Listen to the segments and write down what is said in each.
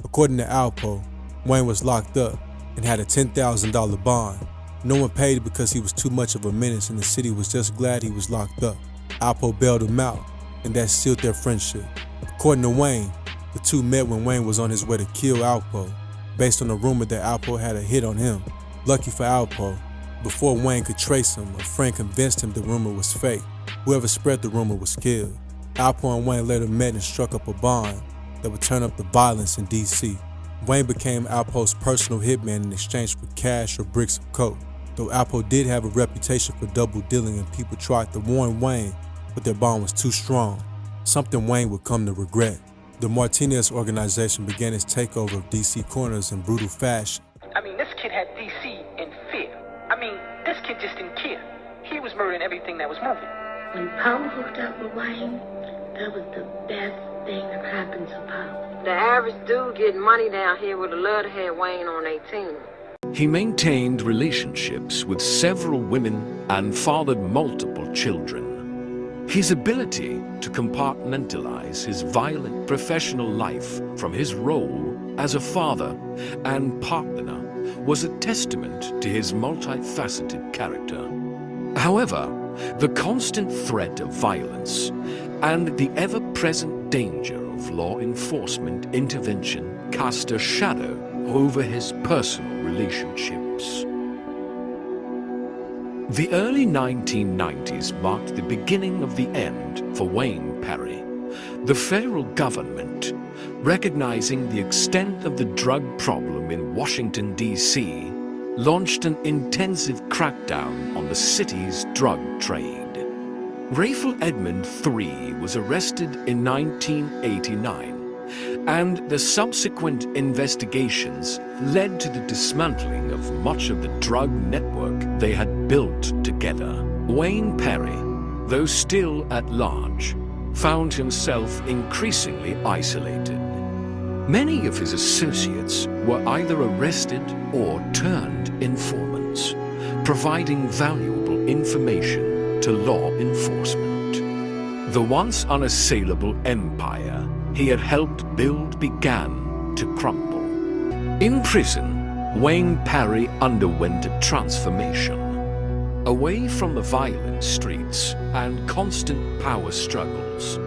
According to Alpo, Wayne was locked up and had a $10,000 bond. No one paid because he was too much of a menace and the city was just glad he was locked up. Alpo bailed him out, and that sealed their friendship. According to Wayne, the two met when Wayne was on his way to kill Alpo, based on a rumor that Alpo had a hit on him. Lucky for Alpo, before Wayne could trace him, a friend convinced him the rumor was fake. Whoever spread the rumor was killed. Alpo and Wayne later met and struck up a bond that would turn up the violence in D.C. Wayne became Alpo's personal hitman in exchange for cash or bricks of coke. Though Alpo did have a reputation for double dealing and people tried to warn Wayne, but their bond was too strong, something Wayne would come to regret. The Martinez organization began its takeover of D.C. corners in brutal fashion. I mean, this kid had D.C. in fear. I mean, this kid just didn't care. He was murdering everything that was moving. When Power hooked up with Wayne, that was the best thing that happened to Power. The average dude getting money down here would have loved to have Wayne on 18. He maintained relationships with several women and fathered multiple children. His ability to compartmentalize his violent professional life from his role as a father and partner was a testament to his multifaceted character. However, the constant threat of violence and the ever-present danger of law enforcement intervention cast a shadow over his personal relationships. The early 1990s marked the beginning of the end for Wayne Perry. The federal government, recognizing the extent of the drug problem in Washington, D.C., launched an intensive crackdown on the city's drug trade. Rayful Edmund III was arrested in 1989, and the subsequent investigations led to the dismantling of much of the drug network they had built together. Wayne Perry, though still at large, found himself increasingly isolated. Many of his associates were either arrested or turned informants, providing valuable information to law enforcement. The once unassailable empire he had helped build began to crumble. In prison, Wayne Perry underwent a transformation. Away from the violent streets and constant power struggles,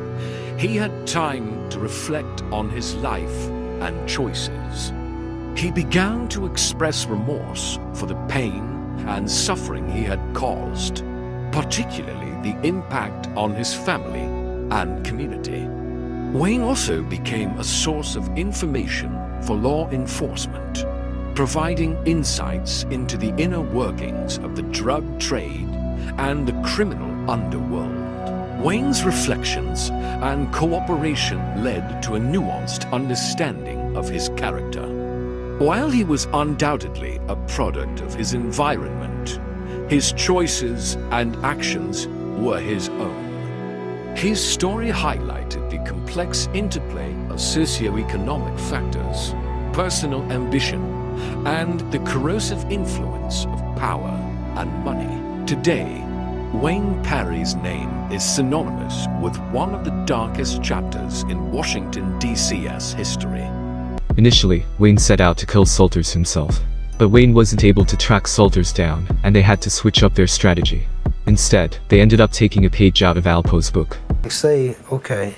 he had time to reflect on his life and choices. He began to express remorse for the pain and suffering he had caused, particularly the impact on his family and community. Wayne also became a source of information for law enforcement, providing insights into the inner workings of the drug trade and the criminal underworld. Wayne's reflections and cooperation led to a nuanced understanding of his character. While he was undoubtedly a product of his environment, his choices and actions were his own. His story highlighted the complex interplay of socioeconomic factors, personal ambition, and the corrosive influence of power and money. Today, Wayne Perry's name is synonymous with one of the darkest chapters in Washington, D.C.'s history. Initially, Wayne set out to kill Salters himself, but Wayne wasn't able to track Salters down, and they had to switch up their strategy. Instead, they ended up taking a page out of Alpo's book. Say, okay,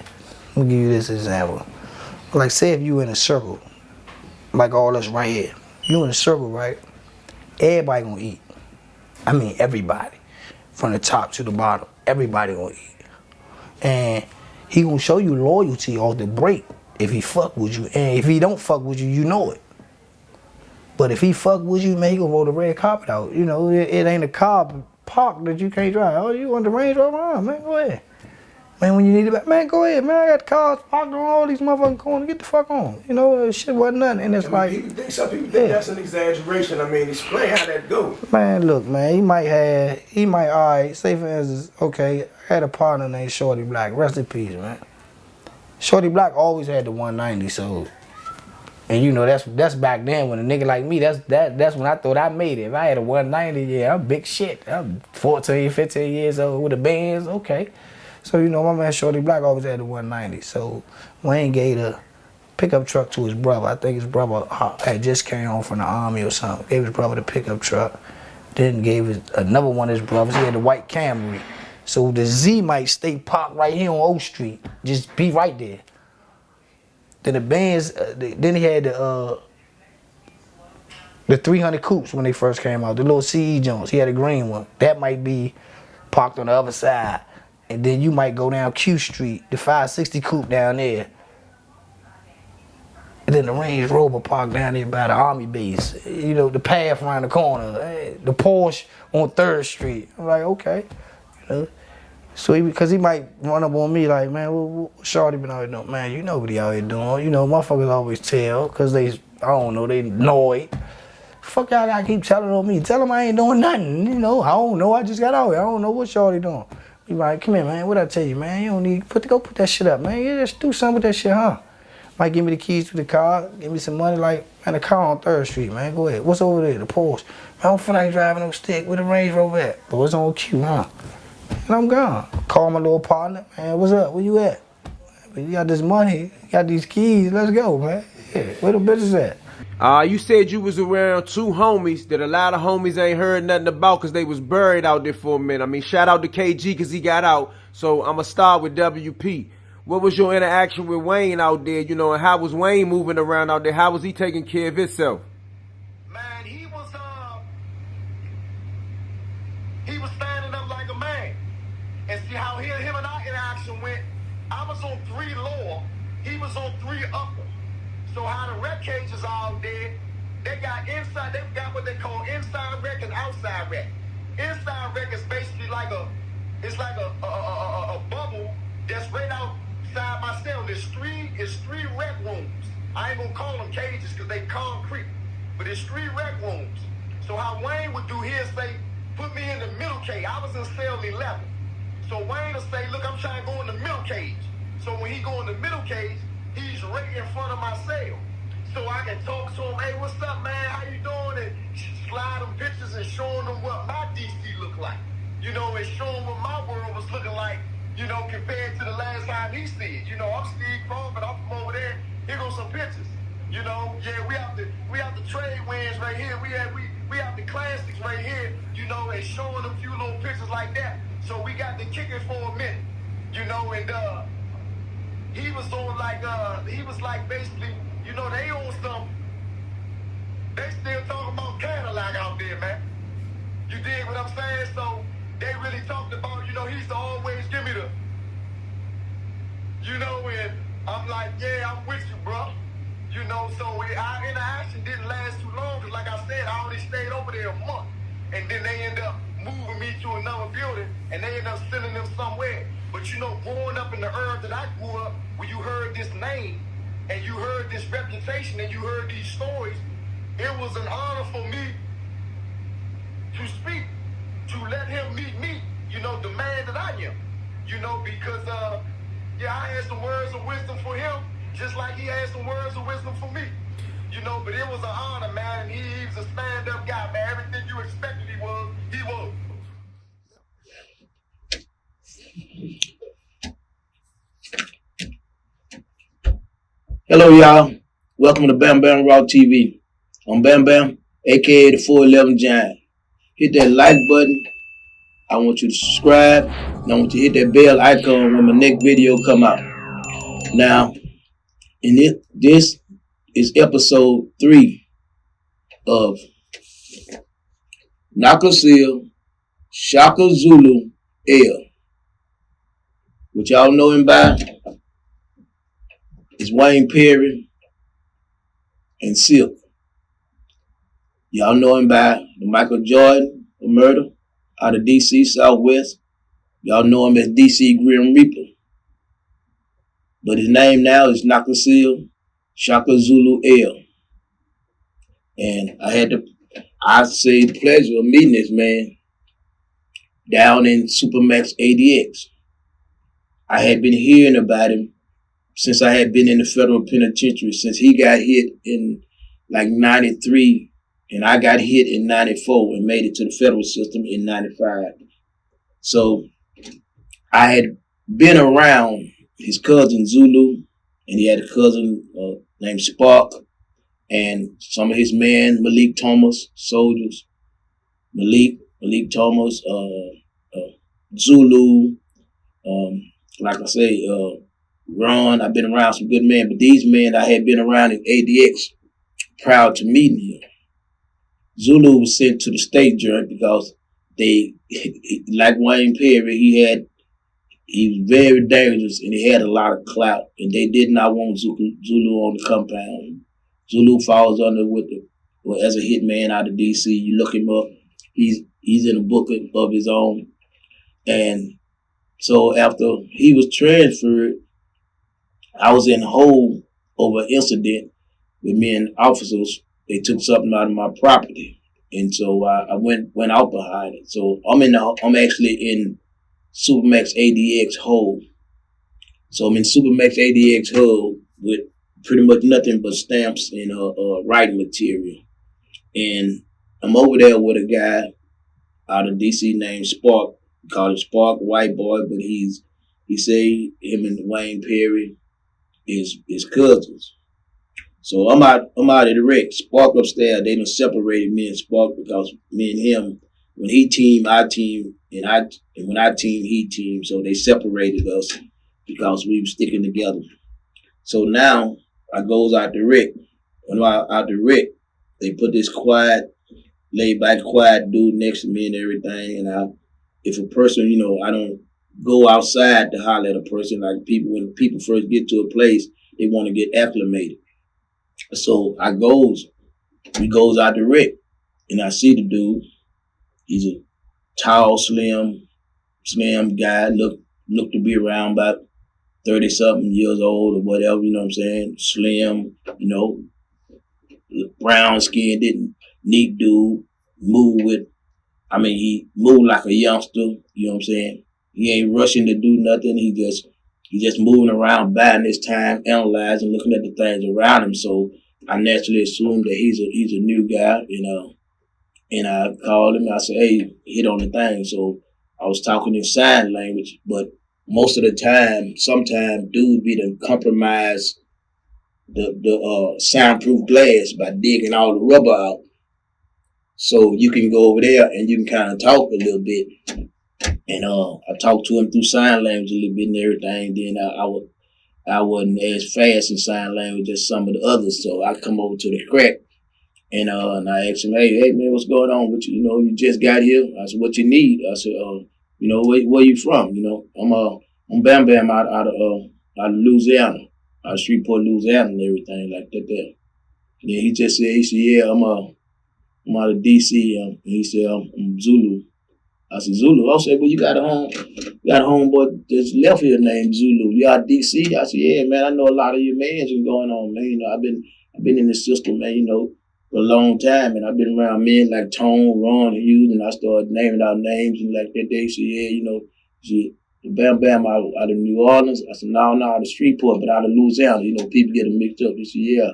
let me give you this example. Like, say if you in a circle, like all us right here. You in a circle, right? Everybody gonna eat. I mean, everybody. From the top to the bottom, everybody gonna eat. And he gonna show you loyalty off the break if he fuck with you. And if he don't fuck with you, you know it. But if he fuck with you, man, he gonna roll the red carpet out. You know, it ain't a car park that you can't drive. Oh, you want the Range Rover? On, man, go ahead. Man, when you need it back, man, go ahead, man. I got cars parked on all these motherfucking corners. Get the fuck on. You know, shit wasn't nothing. And it's like, some people think that's an exaggeration. I mean, explain how that goes. Man, look, man, he might, all right, say for instance, okay, I had a partner named Shorty Black. Rest in peace, man. Shorty Black always had the 190, so, and you know, that's back then when a nigga like me, that's when I thought I made it. If I had a 190, yeah, I'm big shit. I'm 14, 15 years old with a Benz, okay. So, you know, my man Shorty Black always had the 190. So Wayne gave pickup truck to his brother. I think his brother had just came home from the army or something. Gave his brother the pickup truck. Then gave another one of his brothers. He had the white Camry. So the Z might stay parked right here on O Street. Just be right there. Then the Benz, then he had the 300 coupes when they first came out. The little CE Jones. He had a green one. That might be parked on the other side. And then you might go down Q Street, the 560 coupe down there. And then the Range Rover parked down there by the Army base. You know, the path around the corner. The Porsche on 3rd Street. I'm like, okay. You know? So because he might run up on me like, man, what Shorty been out here doing? Man, you know what he out here doing. You know, motherfuckers always tell because they, I don't know, they annoyed. Fuck y'all gotta keep telling on me. Tell them I ain't doing nothing. You know, I don't know. I just got out here. I don't know what Shorty doing. He like, come here, man. What I tell you, man? You don't need, go put that shit up, man. You just do something with that shit, huh? Might give me the keys to the car, give me some money, like, man, the car on 3rd Street, man. Go ahead. What's over there? The Porsche. Man, I don't feel like driving no stick. Where the Range Rover at? But it's on Q, huh? And I'm gone. Call my little partner. Man, what's up? Where you at? You got this money. You got these keys. Let's go, man. Yeah, where the bitches at? You said you was around 2 homies that a lot of homies ain't heard nothing about because they was buried out there for a minute. I mean, shout out to KG because he got out. So I'm going to start with WP. What was your interaction with Wayne out there, you know, and how was Wayne moving around out there? How was he taking care of himself? Man, he was standing up like a man. And see how him and our interaction went? I was on 3 lower, he was on 3 upper. So how the rec cages out there, they got what they call inside rec and outside rec. Inside rec is basically like a bubble that's right outside my cell. There's 3 rec rooms. I ain't gonna call them cages because they concrete, but it's 3 rec rooms. So how Wayne would do his, say, put me in the middle cage. I was in cell 11. So Wayne will say, look, I'm trying to go in the middle cage. So when he go in the middle cage, he's right in front of my cell. So I can talk to him, hey, what's up, man? How you doing? And slide them pictures and showing them what my DC look like. You know, and showing what my world was looking like, you know, compared to the last time he see it. You know, I'm Steve Crawford, I'm from over there. Here goes some pictures. You know, yeah, we have the trade wins right here. We have the classics right here, you know, and showing a few little pictures like that. So we got to kick it for a minute. You know, and he was on like basically, you know, they on some, they still talking about Cadillac out there, man. You dig what I'm saying? So they really talked about, you know, he used to always give me the, you know, and I'm like, yeah, I'm with you, bro. You know, so our interaction didn't last too long, because like I said, I only stayed over there a month. And then they end up moving me to another building, and they end up sending them somewhere. But you know, growing up in the era that I grew up, where you heard this name, and you heard this reputation, and you heard these stories, it was an honor for me to speak, to let him meet me, you know, the man that I am. You know, because, yeah, I had some words of wisdom for him, just like he had some words of wisdom for me. You know, but it was an honor, man, and he was a stand-up guy, man. Everything you expected he was, he was. Hello, y'all. Welcome to Bamm Raw TV. I'm Bamm, aka the 411 Giant. Hit that like button. I want you to subscribe, and I want you to hit that bell icon when my next video come out. Now, this is episode 3 of Nakasil Shaka Zulu L. What y'all know him by is Wayne Perry and Silk. Y'all know him by the Michael Jordan murder out of DC Southwest. Y'all know him as DC Grim Reaper. But his name now is Nakasil Shaka Zulu L. And I say the pleasure of meeting this man down in Supermax ADX. I had been hearing about him since I had been in the federal penitentiary, since he got hit in like 93, and I got hit in 94 and made it to the federal system in 95. So I had been around his cousin Zulu, and he had a cousin named Spark, and some of his men, Malik Thomas, soldiers, Malik Thomas, Zulu, like I say, Ron. I've been around some good men, but these men I had been around in ADX prior to meeting him. Zulu was sent to the state joint because they, like Wayne Perry, he was very dangerous and he had a lot of clout, and they did not want Zulu on the compound. Zulu falls under as a hitman out of DC. You look him up, he's in a book of his own. And so after he was transferred, I was in hold over an incident with me and officers. They took something out of my property, and so I went out behind it. So I'm actually in Supermax ADX hold. So I'm in Supermax ADX hold with pretty much nothing but stamps and writing material. And I'm over there with a guy out of DC named Spark. We call him Spark, white boy, but he say him and Wayne Perry is cousins. So I'm out at the wreck. Spark upstairs, they done separated me and Spark because me and him, when he team, I team, and when I team, he team. So they separated us because we were sticking together. So now I goes out the wreck. When I'm out the wreck, they put this quiet, laid back, quiet dude next to me and everything. And if a person, I don't go outside to holler at a person. Like when people first get to a place, they want to get acclimated. So we goes out the wreck, and I see the dude. He's a tall, slim guy, look to be around about 30-something years old or whatever, you know what I'm saying? Slim, brown skinned, neat dude, he moved like a youngster, you know what I'm saying? He ain't rushing to do nothing. He just moving around, biding his time, analyzing, looking at the things around him. So I naturally assumed that he's a new guy, and I called him. I said, "Hey, hit on the thing." So I was talking in sign language, but most of the time, sometimes dudes be to compromise the soundproof glass by digging all the rubber out. So you can go over there and you can kind of talk a little bit. And I talked to him through sign language a little bit and everything. Then I wasn't as fast in sign language as some of the others, so I come over to the crack and I asked him, hey man, what's going on with you? You just got here. I said, what you need? I said, where you from? I'm Bamm out of Louisiana, out of Shreveport, Louisiana, and everything like that there. And then he said, yeah, I'm out of DC. And he said, I'm Zulu. I said, Zulu? I said, well, you got a homeboy that's left here named Zulu. You out of DC? I said, yeah, man, I know a lot of your mans been going on, man. I've been in the system, man, for a long time, and I've been around men like Tone, Ron, Hughes, and I started naming out names and like that. They said, yeah, Bamm out of New Orleans. I said, no, out of Shreveport, but out of Louisiana. People get them mixed up. They said, yeah.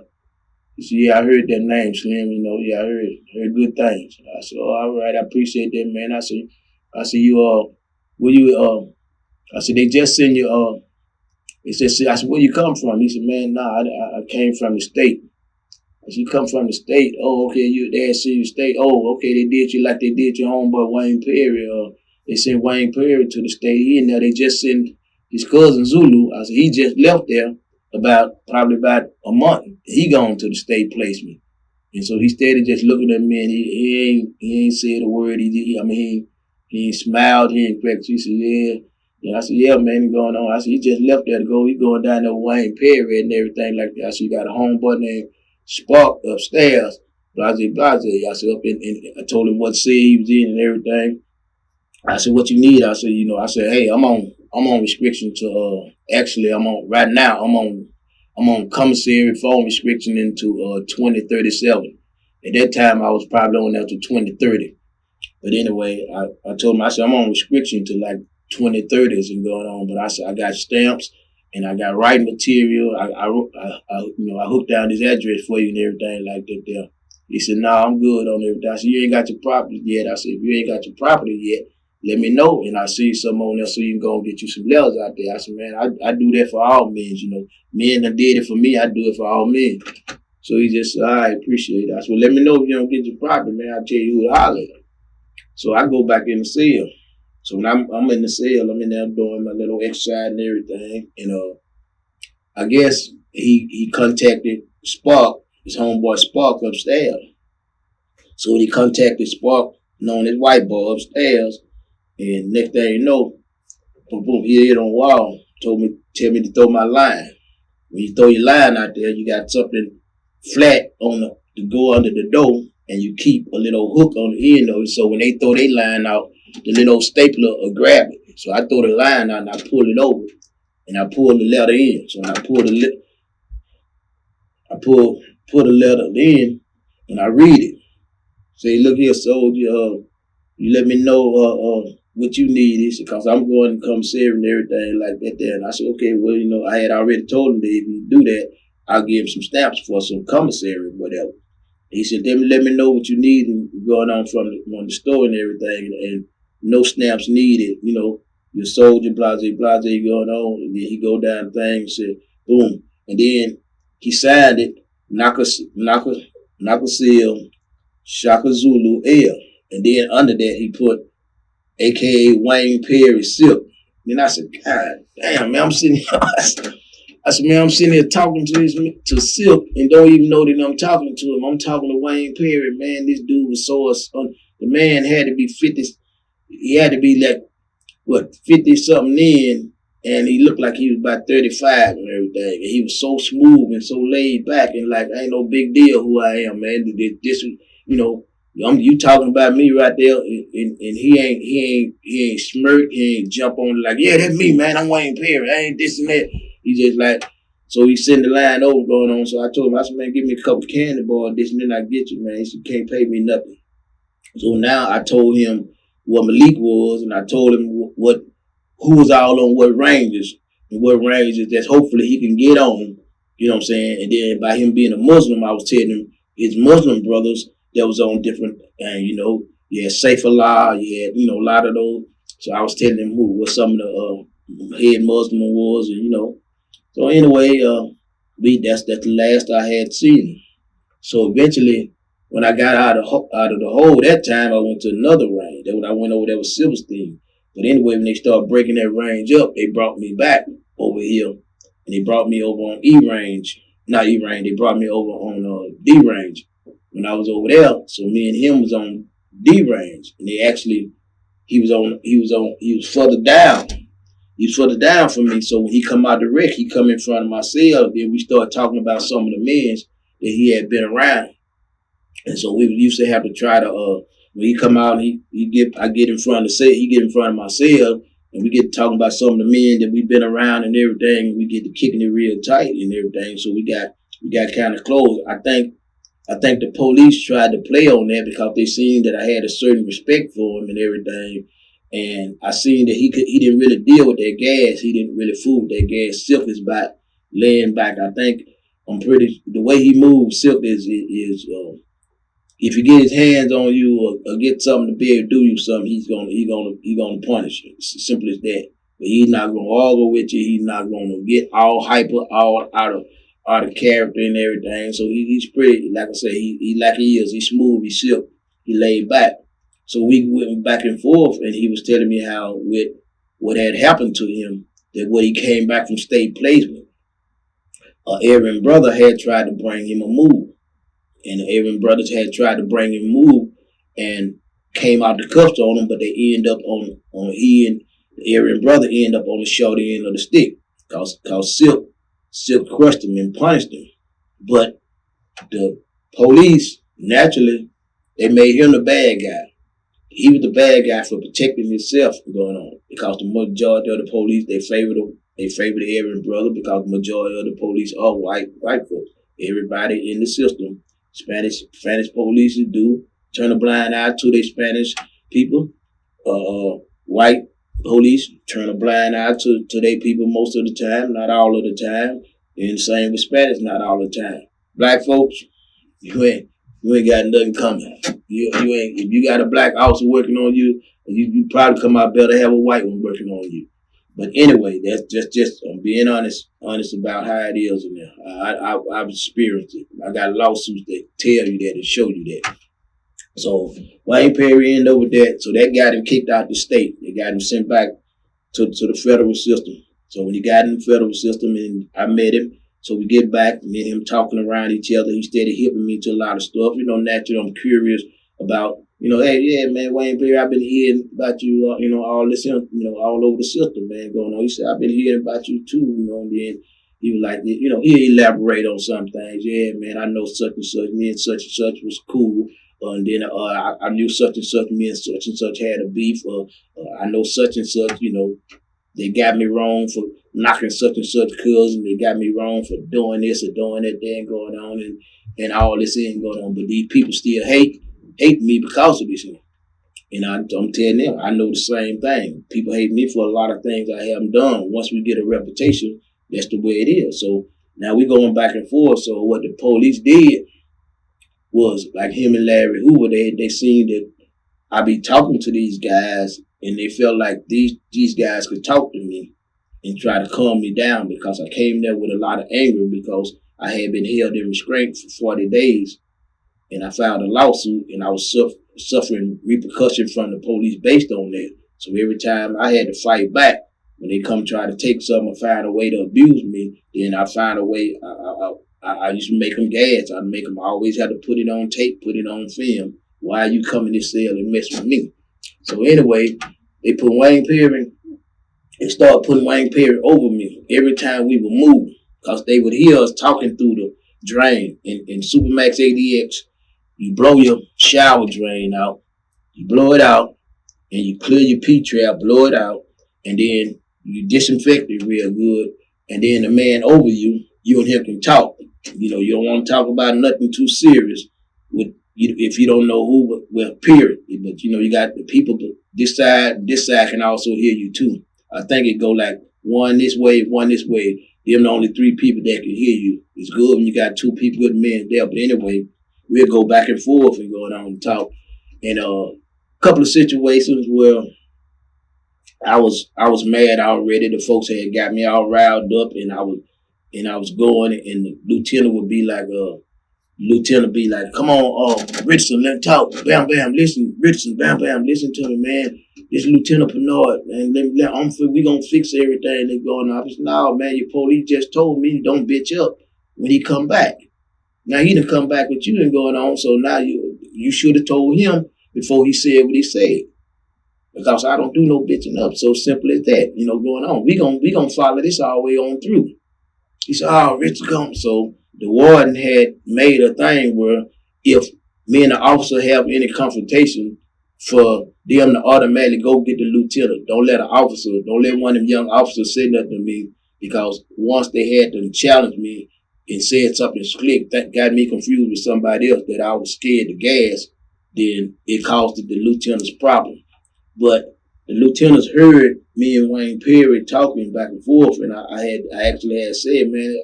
He said, yeah, I heard that name, Slim. Yeah, I heard good things. I said, oh, all right, I appreciate that, man. I said, I said, they just send you, I said, where you come from? He said, man, I came from the state. I said, you come from the state? Oh, okay, they send you state. Oh, okay, they did you like they did your homeboy Wayne Perry. They sent Wayne Perry to the state. He in there, they just sent his cousin Zulu. I said, he just left there probably about a month. He gone to the state placement. And so he started just looking at me, and he ain't said a word. He ain't smiled, he ain't cracked. He said, yeah. And I said, yeah, man, what's going on? I said, he just left there to go. He going down there with Wayne Perry and everything like that. I said, you got a homeboy named Spark upstairs. Blase. I said, I told him what city he was in and everything. I said, what you need? I said, I said, hey, I'm on restriction to, right now, I'm on commissary phone restriction into 2037. At that time, I was probably on there to 2030. But anyway, I told him, I said, I'm on restriction to like 2030s and going on. But I said, I got stamps and I got writing material. I hooked down this address for you and everything like that there. He said, no, I'm good on everything. I said, you ain't got your property yet. I said, if you ain't got your property yet, let me know, and I see some on there so you can go and get you some letters out there. I said, man, I do that for all men, you know. Men that did it for me, I do it for all men. So he just said, I appreciate it. I said, well, let me know if you don't get your property, man. I'll tell you who to holler at. So I go back in the cell. So when I'm in the cell, I'm in there doing my little exercise and everything. And I guess he contacted Spark, his homeboy Spark upstairs. So he contacted Spark, known as White Boy upstairs. And next thing you know, boom, boom, he hit on the wall, tell me to throw my line. When you throw your line out there, you got something flat to go under the door, and you keep a little hook on the end of it. So when they throw their line out, the little stapler will grab it. So I throw the line out and I pull it over, and I pull the letter in. So when I pull the letter in, and I read it. Say, look here, soldier, you let me know what you need is, because I'm going to come serve and everything like that there. And I said, okay, well, you know, I had already told him that if you do that, I'll give him some stamps for some commissary or whatever. He said, let me know what you need and going on from the store and everything, and no stamps needed, you know, your soldier, blase, going on. And then he go down the thing and said, boom. And then he signed it, Naka Seal, Shaka Zulu L. And then under that he put AKA Wayne Perry Silk. Then I said, God damn, man, I'm sitting here. I said, man, I'm sitting here talking to Silk and don't even know that I'm talking to him. I'm talking to Wayne Perry, man. This dude was the man had to be 50. He had to be like, 50 something in, and he looked like he was about 35 and everything. And he was so smooth and so laid back and like, ain't no big deal who I am, man. This, you know, you talking about me right there, and he ain't smirk, he ain't jump on it like, yeah, that's me, man. I'm Wayne Perry. I ain't this and that. He just like, so he sent the line over going on. So I told him, I said, man, give me a couple candy bars, this and then I get you, man. He said, you can't pay me nothing. So now I told him what Malik was, and I told him who was all on what ranges, and what ranges that hopefully he can get on. You know what I'm saying? And then by him being a Muslim, I was telling him his Muslim brothers that was on different, and you know, you had Saif Allah, you had, you know, a lot of those. So I was telling him what some of the head Muslim was, and you know. So anyway, that's the last I had seen him. So eventually, when I got out of the hole that time, I went to another range. That when I went over there was Silverstein. But anyway, when they started breaking that range up, they brought me back over here, and they brought me over on E range. Not E range. They brought me over on D range when I was over there. So me and him was on D range, and they actually he was further down. He was further down from me. So when he come out the wreck, he come in front of my cell. Then we started talking about some of the men that he had been around. And so we used to have to try to when he come out, I get in front of the cell, he get in front of my cell, and we get talking about some of the men that we've been around and everything, and we get to kicking it real tight and everything. So we got kind of close. I think the police tried to play on that because they seen that I had a certain respect for him and everything. And I seen that he didn't really deal with that gas. He didn't really fool with that gas. Silk is about laying back. I think the way he moves, Silk is if he get his hands on you or get something to be able to do you something, he's gonna punish you. It's as simple as that. But he's not gonna argue with you. He's not gonna get all hyper, all out of character and everything. So he's pretty, like I say, he like he is. He's smooth. He's silk. He laid back. So we went back and forth, and he was telling me how with what had happened to him, that when he came back from state placement, Aaron brother had tried to bring him a move. And the Aaron brothers had tried to bring him move and came out the cuffs on him, but they end up on he and the Aaron brother end up on the short end of the stick. Cause Silk crushed him and punished him. But the police, naturally, they made him the bad guy. He was the bad guy for protecting himself going on. Because the majority of the police, they favor the Aaron brother because the majority of the police are white folks. Everybody in the system, Spanish police do turn a blind eye to their Spanish people. White police turn a blind eye to their people most of the time, not all of the time. And the same with Spanish, not all the time. Black folks, you You ain't got nothing coming. You ain't. If you got a black officer working on you, you probably come out better have a white one working on you. But anyway, that's just I'm being honest about how it is in there. I've experienced it. I got lawsuits that tell you that and show you that. So Wayne Perry ended over that. So that got him kicked out the state. They got him sent back to the federal system. So when he got in the federal system and I met him, so we get back, me and him talking around each other. He started hipping me to a lot of stuff. Naturally, I'm curious about, hey, yeah, man, Wayne Perry, I've been hearing about you, all this, all over the system, man, going on. He said, I've been hearing about you too, and then he was like, he'll elaborate on some things. Yeah, man, I know such and such, me and such was cool. And then I knew such and such, me and such had a beef. I know such and such, they got me wrong for knocking such and such cousin. They got me wrong for doing this or doing that thing going on and all this ain't going on. But these people still hate me because of this. And I'm telling them, I know the same thing. People hate me for a lot of things I haven't done. Once we get a reputation, that's the way it is. So now we're going back and forth. So what the police did was, like him and Larry Hoover, they seen that I be talking to these guys, and they felt like these guys could talk to me and try to calm me down because I came there with a lot of anger because I had been held in restraint for 40 days, and I filed a lawsuit, and I was suffering repercussion from the police based on that. So every time I had to fight back, when they come try to take something or find a way to abuse me, then I find a way. I used to make them gas. I always had to put it on tape, put it on film. Why are you coming to cell and mess with me? So anyway, they put Wayne Perry, and started putting Wayne Perry over me every time we would move, because they would hear us talking through the drain. In Supermax ADX, you blow your shower drain out, you blow it out, and you clear your P-trap, blow it out, and then you disinfect it real good, and then the man over you and him can talk. You don't want to talk about nothing too serious if you don't know who, well, period. But, you got the people, this side can also hear you too. I think it go like one this way, one this way. Them the only three people that can hear you. It's good when you got two people, good men there. But anyway, we'll go back and forth and going on and talk. And a couple of situations where I was mad already. The folks had got me all riled up, and I was going, and the lieutenant would be like, come on, Richardson, let's talk. Bam, bam, listen, Richardson, bam, bam, listen to me, man. This Lieutenant Bernard, man, we gonna fix everything that's going on. I said, no, man, your police just told me don't bitch up when he come back. Now he done come back with you and going on, so now you should have told him before he said what he said. Because I don't do no bitching up. So simple as that, going on. We gonna follow this all the way on through. He said, oh, Richard come. So the warden had made a thing where if me and the officer have any confrontation, for them to automatically go get the lieutenant. Don't let one of them young officers say nothing to me, because once they had to challenge me and said something slick that got me confused with somebody else that I was scared to gas, then it caused the lieutenant's problem. But the lieutenants heard me and Wayne Perry talking back and forth, and I actually had said, man,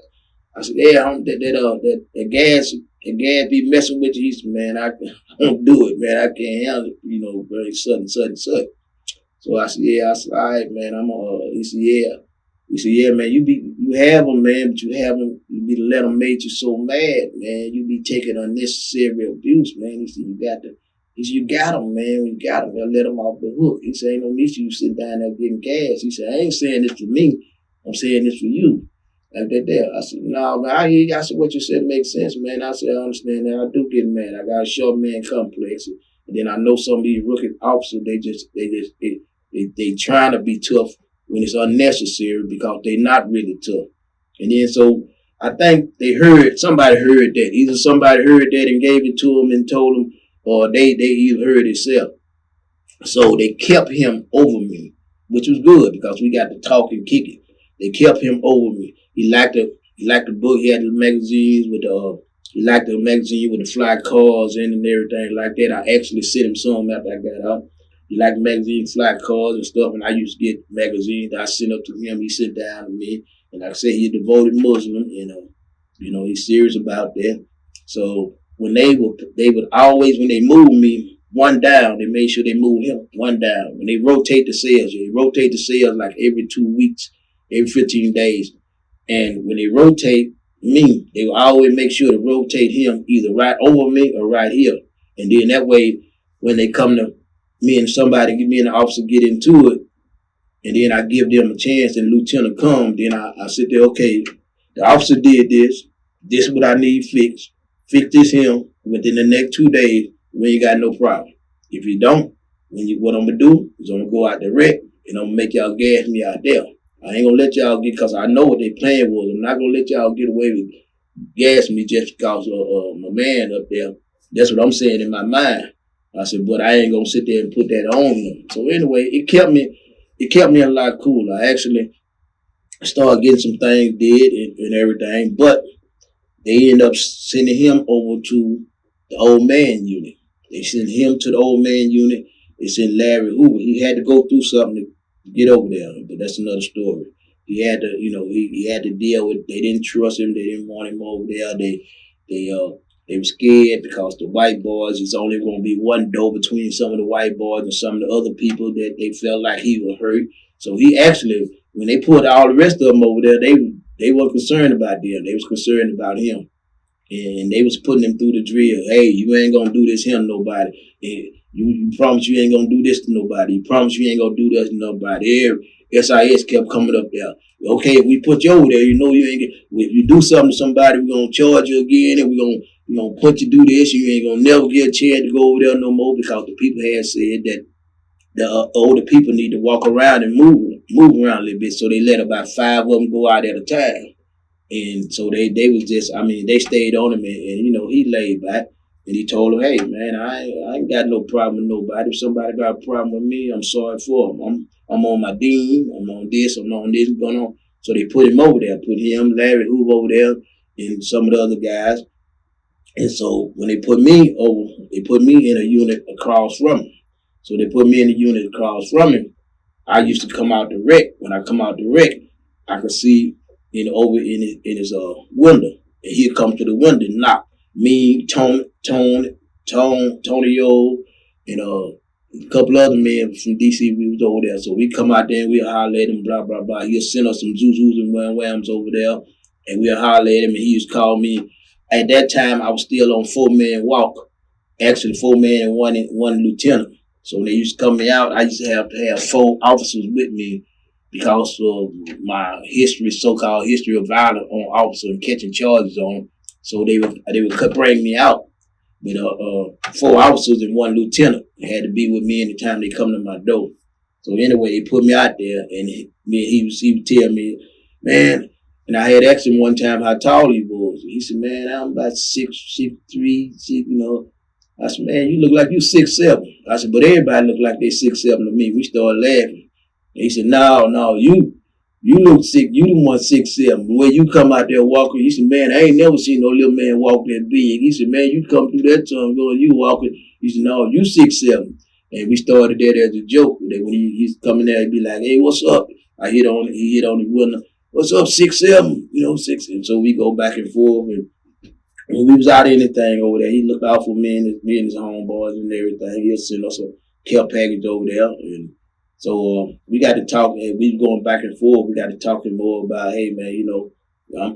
I said, yeah, that gas be messing with you. He said, man, I don't do it, man. I can't handle it, very sudden. So I said, all right, man, he said, yeah. He said, yeah, man, you have them, man, but you be let them make you so mad, man. You be taking unnecessary abuse, man. He said, you got them, man. You got them. They'll let them off the hook. He said, ain't no need you sitting down there getting gas. He said, I ain't saying this for me. I'm saying this for you. Like that there. I said, no, man, I hear you. I said, what you said makes sense, man. I said, I understand that. I do get mad. I got a short man complex. And then I know some of these rookie officers, they trying to be tough when it's unnecessary because they not really tough. And then so I think somebody heard that. Either somebody heard that and gave it to them and told them, or they either heard it self. So they kept him over me, which was good because we got to talk and kick it. They kept him over me. He liked the book. He had the magazines with he liked the magazine with the fly cars in and everything like that. I actually sent him some after I got out. He liked the magazine, fly cars and stuff, and I used to get magazines. I sent up to him. He sent down to me, and like I said, he's a devoted Muslim, and he's serious about that. So when they would always, when they moved me one down, they made sure they moved him one down. When they rotate the cells, they rotate the cells like every 2 weeks, every 15 days. And when they rotate me, they will always make sure to rotate him either right over me or right here. And then that way, when they come to me and the officer get into it, and then I give them a chance and lieutenant come, then I sit there, okay, the officer did this. This is what I need fixed. Fix this him. Within the next 2 days, we ain't got no problem. If you don't, what I'm going to do is I'm going to go out direct and I'm going to make y'all gas me out there. I ain't going to let y'all get, because I know what their plan was. I'm not going to let y'all get away with gas me just because of my man up there. That's what I'm saying in my mind. I said, but I ain't going to sit there and put that on him. So anyway, it kept me a lot cooler. I actually started getting some things did and everything, but they end up sending him over to the old man unit. They sent him to the old man unit. They sent Larry Hoover. He had to go through something to get over there, but that's another story. He had to, he had to deal with. They didn't trust him. They didn't want him over there. They were scared because the white boys, it's only going to be one door between some of the white boys and some of the other people that they felt like he was hurt. So he actually, when they put all the rest of them over there, they weren't concerned about them. They was concerned about him. And they was putting him through the drill. Hey, you ain't going to do this here to nobody. And you promise you ain't going to do this to nobody. You promise you ain't going to do this to nobody. SIS kept coming up there. Okay, if we put you over there, you ain't get, if you do something to somebody, we're going to charge you again, and we're going to put you do this. You ain't going to never get a chance to go over there no more, because the people had said that the older people need to walk around and move around a little bit. So they let about 5 of them go out at a time. And so they was just, they stayed on him, and he laid back. And he told him, hey, man, I ain't got no problem with nobody. If somebody got a problem with me, I'm sorry for him. I'm on my dean. I'm on this going on. So they put him over there, put him, Larry Hoover over there, and some of the other guys. And so when they put me over, they put me in a unit across from him. So they put me in the unit across from him. I used to come out the wreck. When I come out the wreck, I could see over in his window. And he'd come to the window and knock. Me, Tonyo, and a couple other men from DC, we was over there. So we come out there and we'll holler at him, blah, blah, blah. He'll send us some zuzus and wham-whams over there. And we'll holler at him, and he used to call me. At that time, I was still on 4-man walk. Actually, 4-man and one lieutenant. So when they used to come me out, I used to have 4 officers with me because of my history, so-called history of violence on officers and catching charges on them. So they would bring me out with 4 officers and 1 lieutenant. They had to be with me anytime they come to my door. So anyway, they put me out there, and he would tell me, man. And I had asked him one time how tall he was. He said, man, I'm about 6'3", I said, man, you look like you 6'7". I said, but everybody look like they 6'7" to me. We started laughing. And he said, no, you look sick. You the one 6'7". When you come out there walking, he said, man, I ain't never seen no little man walk that big. He said, man, you come through that time going, you walking. He said, no, you 6'7". And we started that as a joke. That when he's coming there, he'd be like, hey, what's up? He hit on the window. What's up, 6'7"? 6. And so we go back and forth. And when we was out of anything over there, he looked out for me and his homeboys and everything. He'll send us a care package over there. And so we got to talk, and we going back and forth. We got to talking more about, hey, man,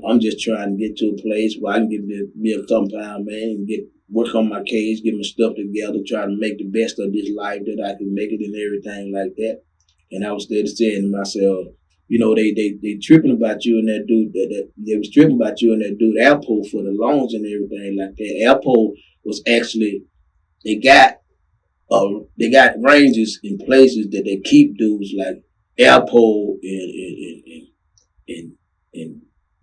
I'm just trying to get to a place where I can get me a compound, man, and work on my case, get my stuff together, try to make the best of this life that I can make it and everything like that. And I was there saying to myself, they tripping about you and that dude. They was tripping about you and that dude Alpo for the loans and everything like that. Alpo was actually, they got ranges in places that they keep dudes like Alpo and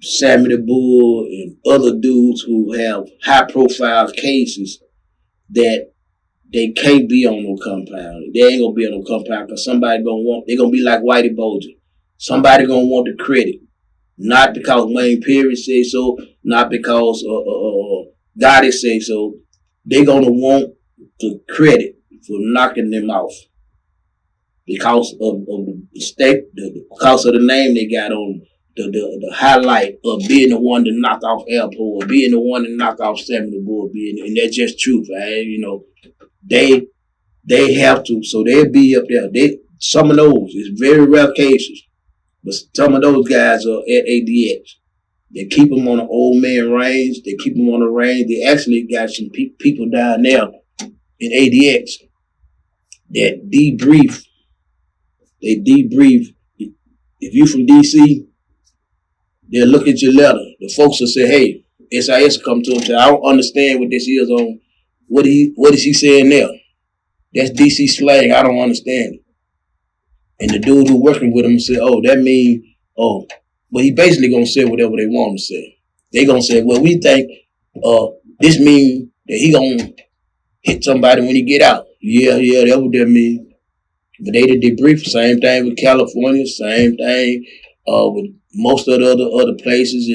Sammy the Bull and other dudes who have high profile cases that they can't be on no compound. They ain't gonna be on no compound because somebody they're gonna be like Whitey Bulger. Somebody gonna want the credit. Not because Wayne Perry say so, not because Gotti say so. They're gonna want the credit for knocking them off because of the mistake, because of the name they got on the highlight of being the one to knock off Alpo or being the one to knock off Samuel Bull, and that's just truth. You know, they have to, so they'll be up there. Some of those, it's very rare cases, but some of those guys are at ADX. They keep them on the old man range. They keep them on the range. They actually got some people down there in ADX that debrief. They debrief. If you from DC, they'll look at your letter. The folks will say, hey, SIS will come to them and say, I don't understand what this is on. What is he saying there? That's DC slang. I don't understand it. And the dude who working with him said, oh, that mean, oh, but he basically gonna say whatever they want him to say. They gonna say, well, we think this mean that he gonna hit somebody when he get out. Yeah, that's what that mean. But they did debrief. Same thing with California. Same thing with most of the other places,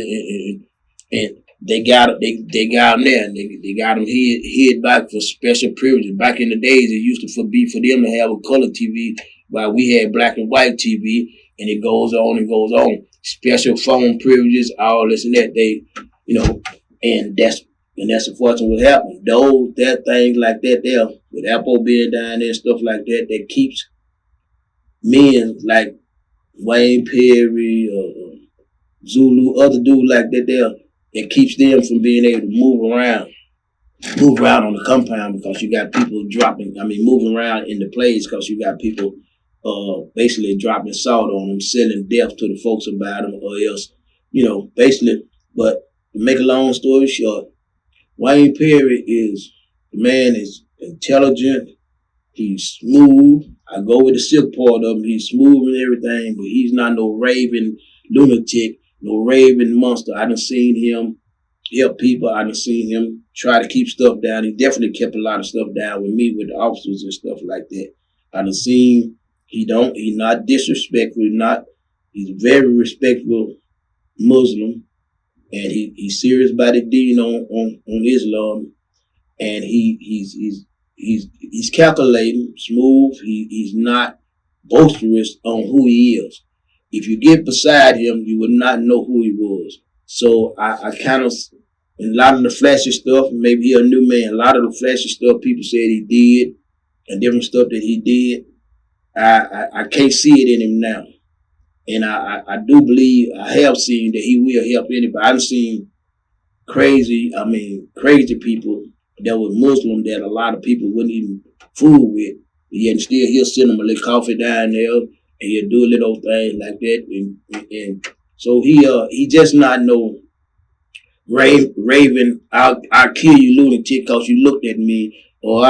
and they got them there. And they got them hid back for special privileges. Back in the days, it used to be for them to have a color TV while we had black and white TV, and it goes on and goes on. Special phone privileges, all this and that. They, you know, and that's unfortunately what happened. That things like that there, with Apple being down there and stuff like that, that keeps men like Wayne Perry or Zulu, other dudes like that there, it keeps them from being able to move around on the compound, because you got people moving around in the place, because you got people basically dropping salt on them, selling death to the folks about them, or else, you know, basically. But to make a long story short, Wayne Perry the man is intelligent, he's smooth. I go with the silk part of him, he's smooth and everything, but he's not no raving lunatic, no raving monster. I done seen him help people, I done seen him try to keep stuff down. He definitely kept a lot of stuff down with me, with the officers and stuff like that. I done seen he's not disrespectful, he's a very respectful Muslim, and he's serious about the deen on Islam, and he's calculating, smooth, he's not boisterous on who he is. If you get beside him, you would not know who he was. So I kind of, in a lot of the flashy stuff, maybe he a new man, a lot of the flashy stuff people said he did, and different stuff that he did, I can't see it in him now. And I do believe, I have seen that he will help anybody. I've seen crazy people that were Muslim that a lot of people wouldn't even fool with. Yet still he'll send them a little coffee down there, and he'll do a little thing like that. And so he just not no raving, I'll kill you lunatic because you looked at me, or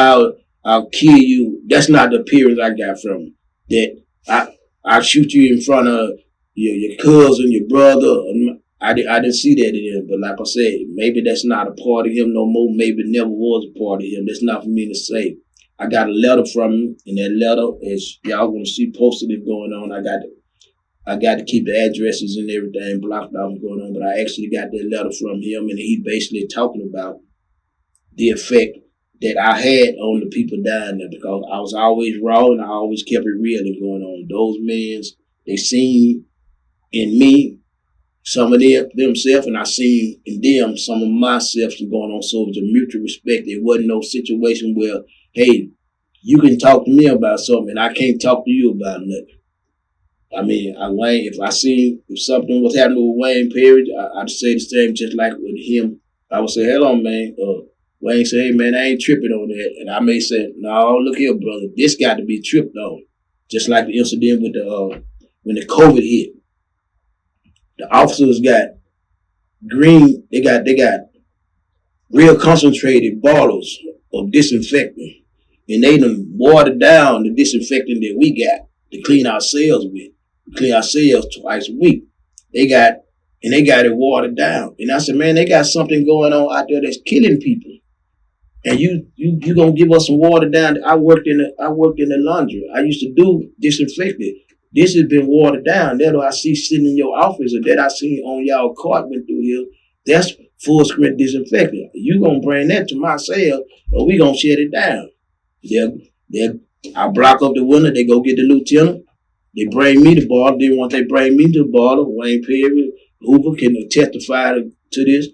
I'll kill you. That's not the appearance I got from him. That I'll shoot you in front of your cousin, your brother. I didn't see that in him. But like I said, maybe that's not a part of him no more. Maybe it never was a part of him. That's not for me to say. I got a letter from him, and that letter, as y'all gonna see posted it going on, I got to keep the addresses and everything blocked off going on, but I actually got that letter from him, and he basically talking about the effect that I had on the people down there, because I was always raw and I always kept it real and going on. Those men, they seen in me some of themselves, and I seen in them some of myself going on. So it was a mutual respect. It wasn't no situation where, hey, you can talk to me about something and I can't talk to you about nothing. I mean, if something was happening with Wayne Perry, I'd say the same, just like with him. I would say, hello, man. Wayne say, hey, man, I ain't tripping on that. And I may say, no, look here, brother. This got to be tripped on. Just like the incident with when the COVID hit. The officers got they got real concentrated bottles of disinfectant. And they done watered down the disinfectant that we got to clean our cells with. We clean our cells twice a week. They got it watered down. And I said, man, they got something going on out there that's killing people. And you gonna give us some water down? I worked in the laundry. I used to do disinfectant. This has been watered down. That I see sitting in your office, or that I seen on y'all cart went through here. That's full strength disinfectant. You gonna bring that to my cell, or we gonna shut it down? I block up the window. They go get the lieutenant. They bring me the ball. Then once they bring me the ball, Wayne Perry, Hoover can testify to this.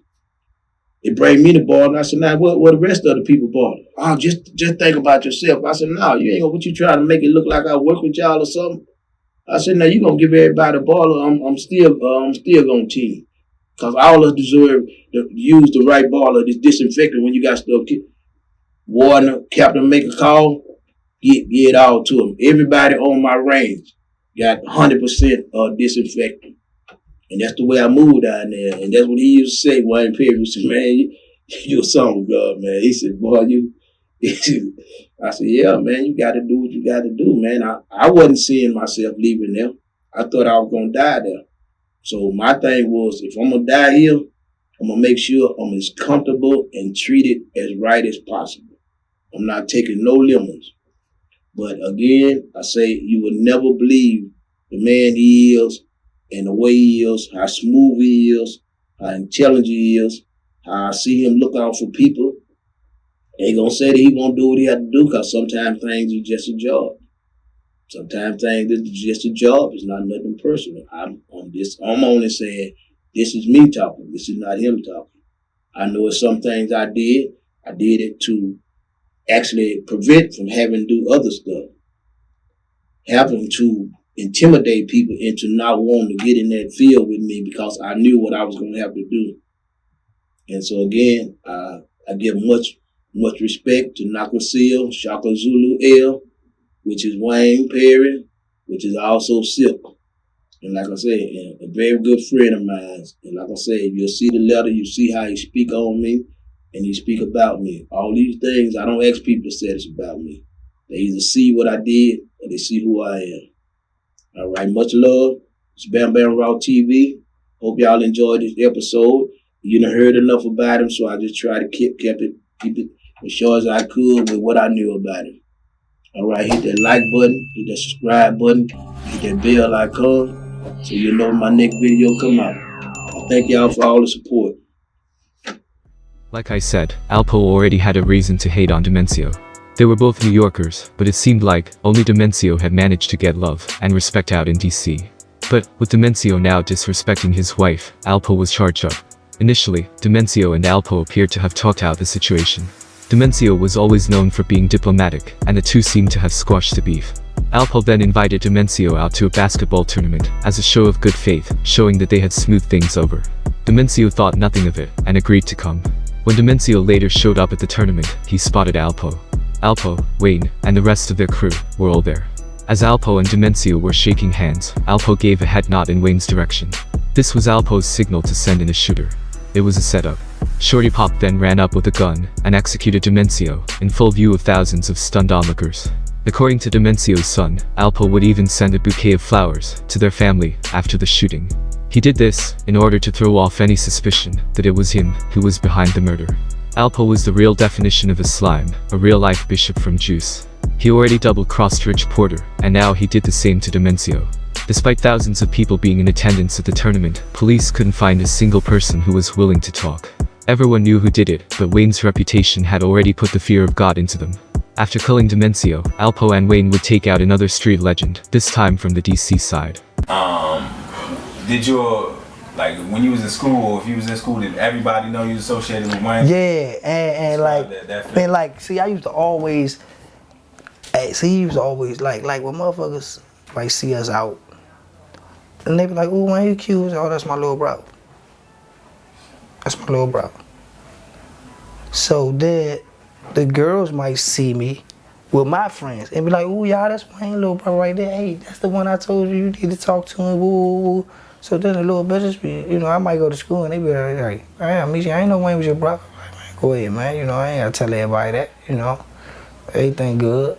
They bring me the ball, and I said, now what the rest of the people ball? Oh, just think about yourself. I said, no, you ain't gonna, what you trying to make it look like I work with y'all or something? I said, no, you gonna give everybody the ball, I'm still gonna team. Cause all of us deserve to use the right ball of this disinfectant when you got stuff. Warner, captain, make a call, get it all to them. Everybody on my range got 100% disinfectant. And that's the way I moved down there. And that's what he used to say, Wayne Perry. He said, man, you a son of God, man. He said, boy, I said, yeah, man, you got to do what you got to do, man. I wasn't seeing myself leaving there. I thought I was going to die there. So my thing was, if I'm going to die here, I'm going to make sure I'm as comfortable and treated as right as possible. I'm not taking no lemons. But again, I say you would never believe the man he is, and the way he is, how smooth he is, how intelligent he is, how I see him look out for people. Ain't gonna say that he won't do what he had to do, because sometimes things are just a job. Sometimes things are just a job. It's not nothing personal. I'm only saying this is me talking. This is not him talking. I know it's some things I did it to actually prevent from having to do other stuff. Having to intimidate people into not wanting to get in that field with me because I knew what I was going to have to do. And so again, I give much respect to Naka Seal, Shaka Zulu L, which is Wayne Perry, which is also Silk. And like I say, a very good friend of mine. And like I say, you'll see the letter, you see how he speak on me and he speak about me. All these things, I don't ask people to say this about me. They either see what I did or they see who I am. All right, much love. It's Bam Bam Raw TV. Hope y'all enjoyed this episode. You done heard enough about him, so I just try to keep it as short as I could with what I knew about him. All right, hit that like button, hit that subscribe button, hit that bell icon, so you know when my next video come out. I thank y'all for all the support. Like I said, Alpo already had a reason to hate on Demencio. They were both New Yorkers, but it seemed like only Demencio had managed to get love and respect out in DC. But with Demencio now disrespecting his wife, Alpo was charged up. Initially, Demencio and Alpo appeared to have talked out the situation. Demencio was always known for being diplomatic, and the two seemed to have squashed the beef. Alpo then invited Demencio out to a basketball tournament as a show of good faith, showing that they had smoothed things over. Demencio thought nothing of it and agreed to come. When Demencio later showed up at the tournament, he spotted Alpo. Alpo, Wayne, and the rest of their crew were all there. As Alpo and Demencio were shaking hands, Alpo gave a head nod in Wayne's direction. This was Alpo's signal to send in a shooter. It was a setup. Shorty Pop then ran up with a gun and executed Demencio in full view of thousands of stunned onlookers. According to Demencio's son, Alpo would even send a bouquet of flowers to their family after the shooting. He did this in order to throw off any suspicion that it was him who was behind the murder. Alpo was the real definition of a slime, a real-life bishop from Juice. He already double-crossed Rich Porter, and now he did the same to Demencio. Despite thousands of people being in attendance at the tournament, police couldn't find a single person who was willing to talk. Everyone knew who did it, but Wayne's reputation had already put the fear of God into them. After killing Demencio, Alpo and Wayne would take out another street legend, this time from the DC side. Did your, like, when you was in school, if you was in school, did everybody know you was associated with Wayne? Yeah, and like, see, I used to always, like, when motherfuckers, like, see us out, and they be like, ooh, man, you cute. Oh, that's my little bro. That's my little bro. So then, the girls might see me with my friends and be like, ooh, y'all, that's my little bro right there. Hey, that's the one I told you need to talk to him. Woo. So then the little bitches be, I might go to school and they be like, I ain't know Wayne was your brother. Like, man, go ahead, man. I ain't gotta tell everybody that, everything good.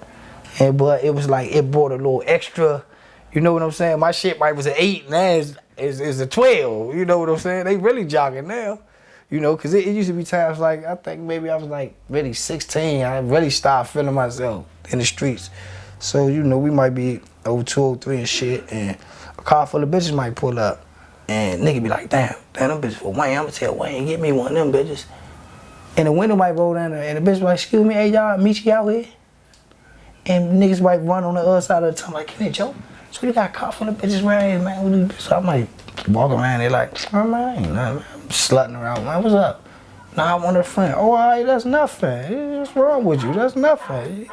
But it was like, it brought a little extra, you know what I'm saying? My shit might was an 8, now it's a 12. You know what I'm saying? They really jogging now. Because it used to be times like, I think maybe I was like really 16. I really started feeling myself in the streets. So, we might be over 203 and shit, and a car full of bitches might pull up, and nigga be like, damn, them bitches for Wayne. I'm gonna tell Wayne, get me one of them bitches. And the window might roll down there, and the bitch be like, excuse me, hey, y'all, meet you out here? And niggas might run on the other side of the tunnel like, can it joke? So you got caught from the bitches right here, man. So I'm like, walking around there like, oh, man, ain't nothing. I'm slutting around, man. What's up? Nah, I want a friend. Oh, all right, that's nothing. What's wrong with you? That's nothing.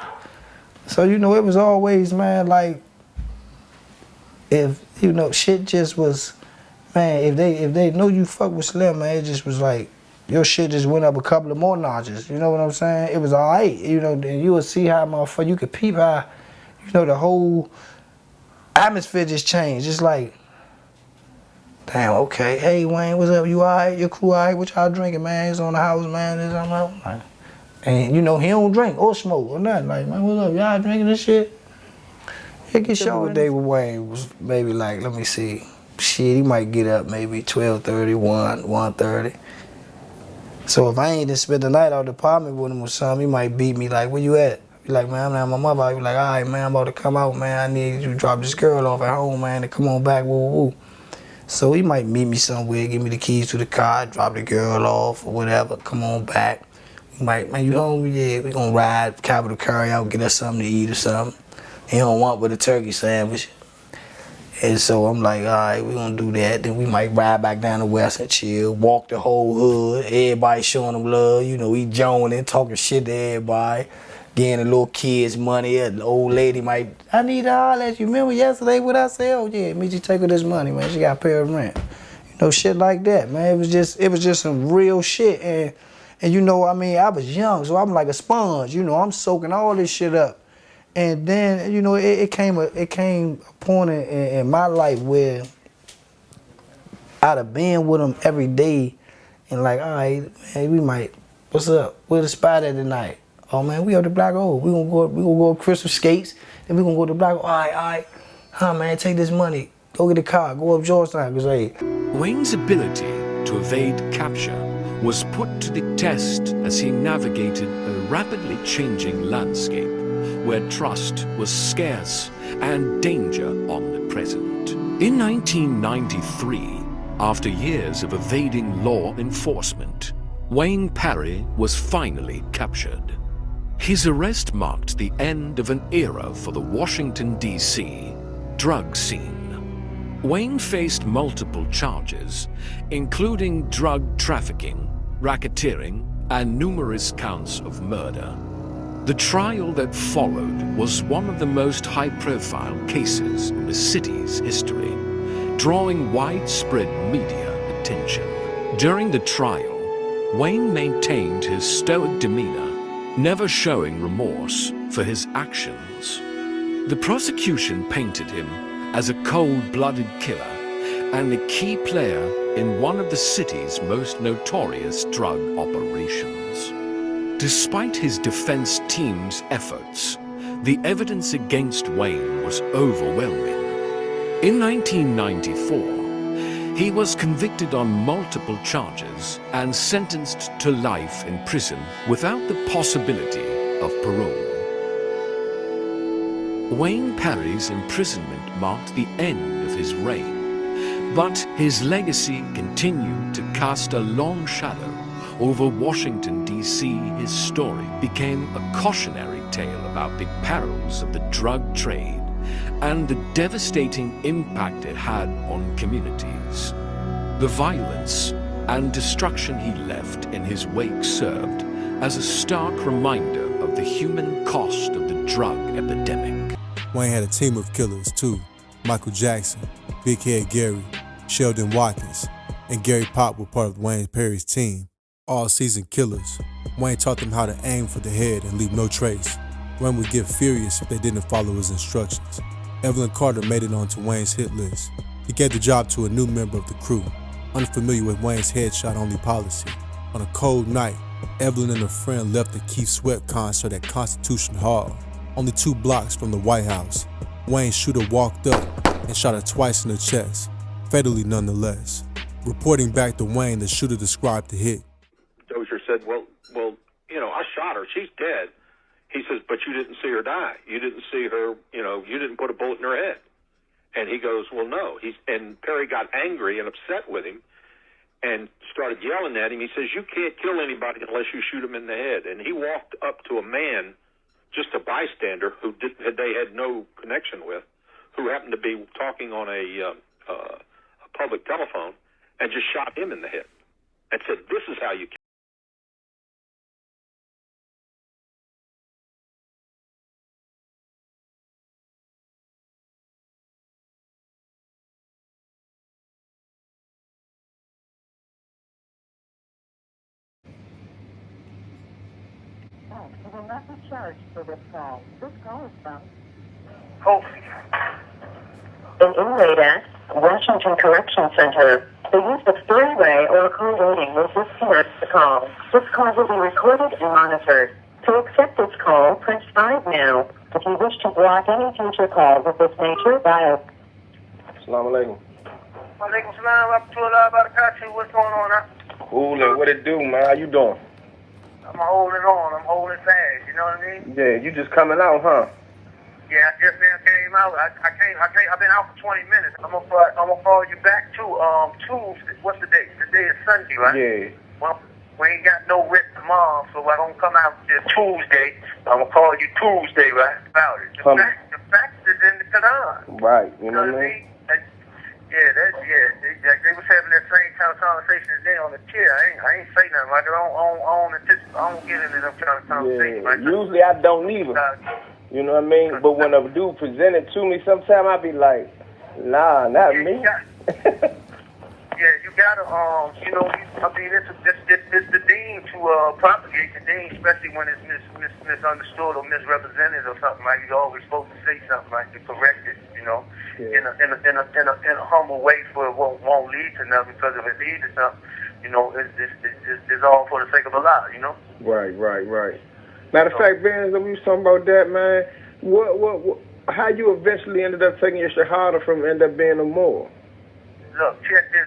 So, you know, it was always, man, like, if, you know, shit just was, man, if they know you fuck with Slim, man, it just was like, your shit just went up a couple of more notches. You know what I'm saying? It was all right. You know, and you would see how, motherfucker, you could peep how, you know, the whole atmosphere just changed. It's like, damn, okay. Hey, Wayne, what's up? You all right? Your crew all right? What y'all drinking, man? It's on the house, man. This, I'm like, and, you know, he don't drink or smoke or nothing. Like, man, what's up? Y'all drinking this shit? He can show what day with Wayne was maybe like, let me see. Shit, he might get up maybe 12:30, 1:30. So if I ain't just spend the night out the apartment with him or something, he might beat me like, where you at? Be like, man, I'm at my mother. I be like, all right, man, I'm about to come out, man. I need you to drop this girl off at home, man, and come on back, woo, woo. So he might meet me somewhere, give me the keys to the car, drop the girl off or whatever, come on back. He might, man, you hungry? Yeah, we gonna ride, Capital Curry out, get us something to eat or something. He don't want but a turkey sandwich. And so I'm like, all right, we gonna do that. Then we might ride back down the west and chill, walk the whole hood. Everybody showing him love. You know, he joning, talking shit to everybody. Getting the little kids money. The old lady might, I need to holler at you. Remember yesterday what I said? Oh yeah, meet you take her this money, man. She got to pay her rent. You know, shit like that, man. It was just some real shit. And you know, I mean, I was young, so I'm like a sponge. You know, I'm soaking all this shit up. And then, you know, it came a point in my life where I'd have been with him every day and like, all right, man, we might, what's up? Where the spot at tonight? Oh man, we up to Black Hole. We gonna go up Crystal Skates, then we gonna go to Black Hole. All right. Huh, man, take this money. Go get a car, go up Georgetown, cause hey. Wayne's ability to evade capture was put to the test as he navigated a rapidly changing landscape where trust was scarce and danger omnipresent. In 1993, after years of evading law enforcement, Wayne Perry was finally captured. His arrest marked the end of an era for the Washington, D.C. drug scene. Wayne faced multiple charges, including drug trafficking, racketeering, and numerous counts of murder. The trial that followed was one of the most high-profile cases in the city's history, drawing widespread media attention. During the trial, Wayne maintained his stoic demeanor, never showing remorse for his actions. The prosecution painted him as a cold-blooded killer and a key player in one of the city's most notorious drug operations. Despite his defense team's efforts, the evidence against Wayne was overwhelming. In 1994, he was convicted on multiple charges and sentenced to life in prison without the possibility of parole. Wayne Perry's imprisonment marked the end of his reign, but his legacy continued to cast a long shadow over Washington, D.C. His story became a cautionary tale about the perils of the drug trade and the devastating impact it had on communities. The violence and destruction he left in his wake served as a stark reminder of the human cost of the drug epidemic. Wayne had a team of killers too. Michael Jackson, Big Head Gary, Sheldon Watkins, and Gary Pop were part of Wayne Perry's team. All seasoned killers. Wayne taught them how to aim for the head and leave no trace. Wayne would get furious if they didn't follow his instructions. Evelyn Carter made it onto Wayne's hit list. He gave the job to a new member of the crew, unfamiliar with Wayne's headshot-only policy. On a cold night, Evelyn and a friend left the Keith Sweat concert at Constitution Hall, only 2 blocks from the White House. Wayne's shooter walked up and shot her twice in the chest, fatally nonetheless. Reporting back to Wayne, the shooter described the hit. Dozier said, well, you know, I shot her. She's dead. He says, but you didn't see her die. You didn't see her, you know, you didn't put a bullet in her head. And he goes, well, no. And Perry got angry and upset with him and started yelling at him. He says, you can't kill anybody unless you shoot him in the head. And he walked up to a man, just a bystander, who they had no connection with, who happened to be talking on a public telephone and just shot him in the head and said, "This is how you kill." You will not be charged for this call. This call is from Hopefully. an inmate at Washington Correction Center. The use of three-way or call waiting will disconnect the call. This call will be recorded and monitored. To accept this call, press 5 now. If you wish to block any future calls of this nature, dial. Assalamu alaikum. Walaikum salam, rahmatullah, barakatuh. What's going on, huh? Cool, and what it do, man? How you doing? I'm holding on. I'm holding fast. You know what I mean? Yeah, you just coming out, huh? Yeah, I just now came out. I've been out for 20 minutes. I'm gonna call you back to Tuesday. What's the date? Today is Sunday, right? Yeah. Well, we ain't got no writ tomorrow, so I don't come out till Tuesday. I'm gonna call you Tuesday, right? About it. The fact is in the Quran. Right. You know what I mean? They was having that same kind of conversation today on the chair. I ain't say nothing like it. I don't get into them kind of conversations. Yeah. Usually I don't either. You know what I mean? But when a dude present it to me, sometimes I be like, nah, not me. Yeah, you gotta, you know, I mean, it's the dean to propagate the dean, especially when it's misunderstood or misrepresented or something like. You're always supposed to say something like to correct it, you know, in a humble way, for it won't lead to nothing. Because if it leads to something, you know, it's all for the sake of Allah, you know. Right. Matter of fact, Ben, we was talking about that, man. What? How you eventually ended up taking your shahada from end up being a Moor? Look, check this.